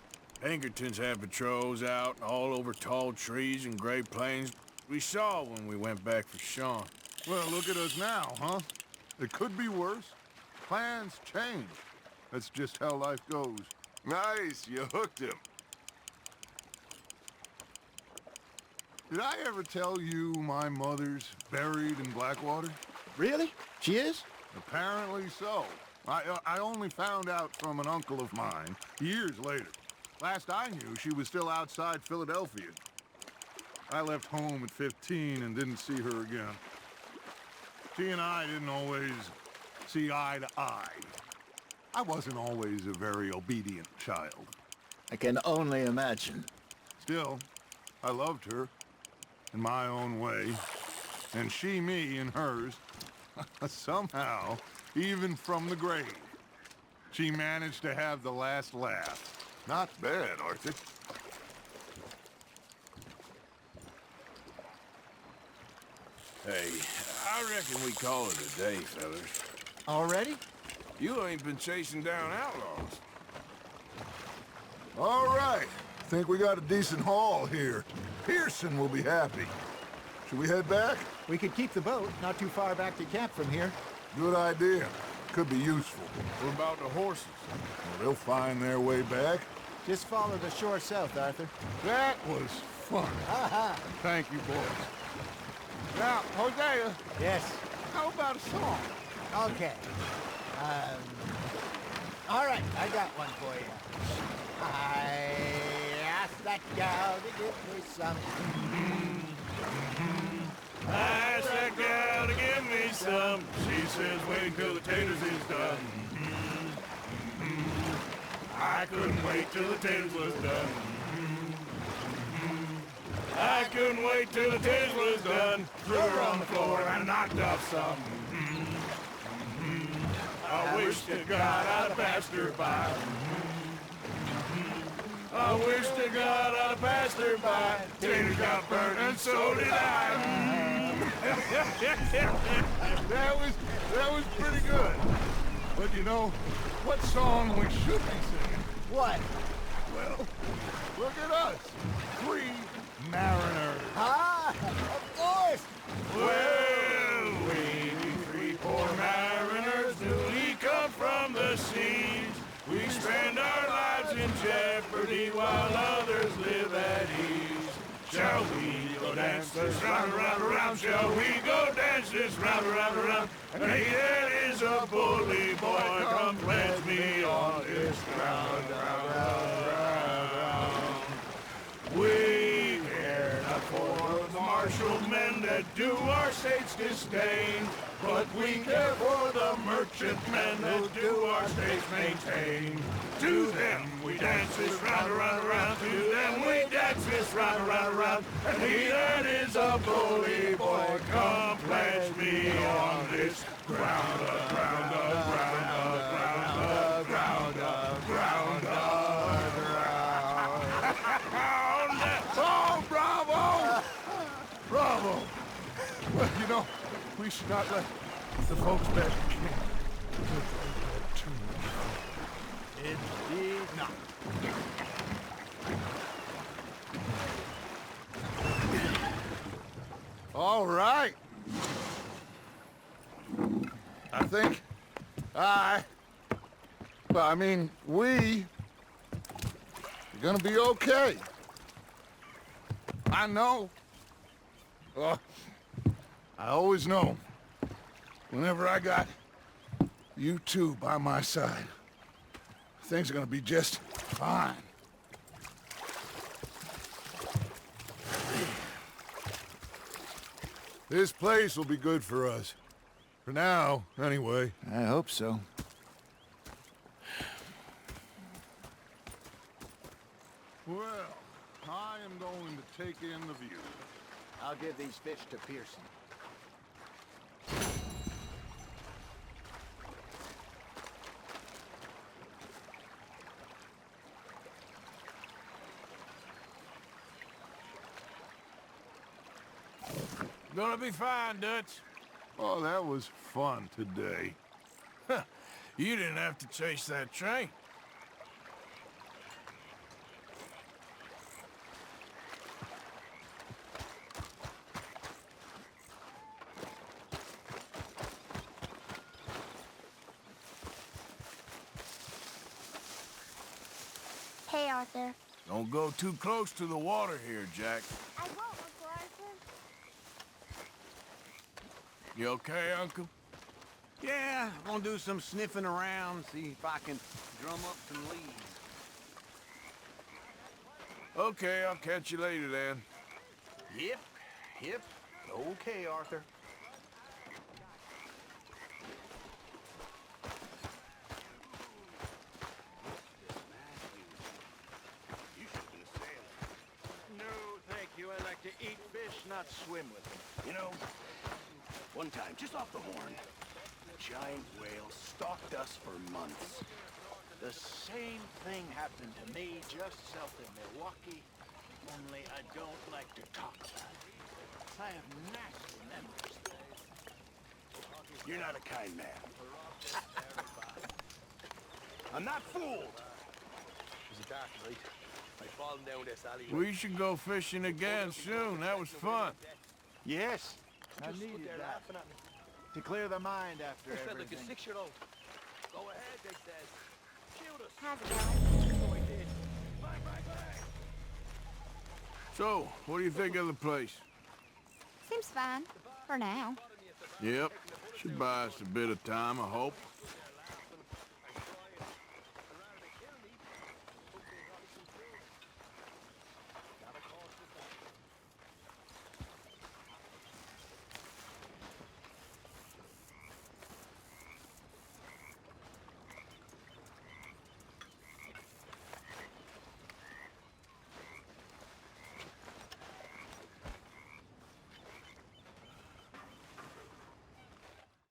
Pinkertons have patrols out all over tall trees and Great Plains. We saw when we went back for Sean. Well, look at us now, huh? It could be worse. Plans change. That's just how life goes. Nice, you hooked him. Did I ever tell you my mother's buried in Blackwater? Really? She is? Apparently so. I only found out from an uncle of mine years later. Last I knew, she was still outside Philadelphia. I left home at 15 and didn't see her again. She and I didn't always see eye to eye. I wasn't always a very obedient child. I can only imagine. Still, I loved her in my own way, and she me in hers. Somehow, even from the grave, she managed to have the last laugh. Not bad, Arthur. Hey, I reckon we call it a day, fellas. Already? You ain't been chasing down outlaws. All right. Think we got a decent haul here. Pearson will be happy. Should we head back? We could keep the boat not too far back to camp from here. Good idea. Could be useful. What about the horses? Well, they'll find their way back. Just follow the shore south, Arthur. That was fun. Thank you, boys. Now, Hosea. Yes. How about a song? Okay. All right, I got one for you. I asked that gal to give me some. I asked that gal to give me some. She says wait till the taters is done. I couldn't wait till the taters was done. I couldn't wait till the taters was done. Threw her on the floor and knocked off some. I wish to God I'd passed her by. I wish to God I'd passed her by. Tater got burnt and so did I. That was pretty good. But you know, what song we should be singing? What? Well, look at us. 3 mariners. Ah, of course! Well, we 3 poor mariners newly come from the seas. We spend our lives in jeopardy while others live at ease. Shall we go dance this round, around, around? Shall we go dance this round, around, around? And he that is a bully boy, come pledge me on this ground, round, round, round, round. We care not for the martial men that do our state's disdain, but we care for the merchantmen that do our states maintain. To them we dance this round, around, around. To them we dance this round, around, around. And he that is a bully boy, come pledge me on this ground, ground, ground, ground, ground, ground, ground. Oh, bravo! Bravo! Well, you know, we should not let the folks back in camp too much. Indeed not. All right. I think we are gonna be okay. I know. I always know. Whenever I got you two by my side, things are gonna be just fine. This place will be good for us. For now, anyway. I hope so. Well, I am going to take in the view. I'll give these fish to Pearson. Gonna be fine, Dutch. Oh, that was fun today. You didn't have to chase that train. Hey, Arthur. Don't go too close to the water here, Jack. I won't, Uncle Arthur. You okay, Uncle? Yeah, I'm gonna do some sniffing around, see if I can drum up some leads. Okay, I'll catch you later then. Yep. Okay, Arthur. No, thank you. I like to eat fish, not swim with them. You know, one time, just off the horn, a giant whale stalked us for months. The same thing happened to me just south of Milwaukee, only I don't like to talk about it. I have nasty memories. You're not a kind man. I'm not fooled. It was a dark night. I fallen down this alleyway. We should go fishing again soon. That was fun. Yes. I needed that. To clear the mind after everything. Like a 6-year-old. Go ahead, they said. Shoot us. How's it going? So I did. Bang, bang, bang. So, what do you think of the place? Seems fine. For now. Yep. Should buy us a bit of time, I hope.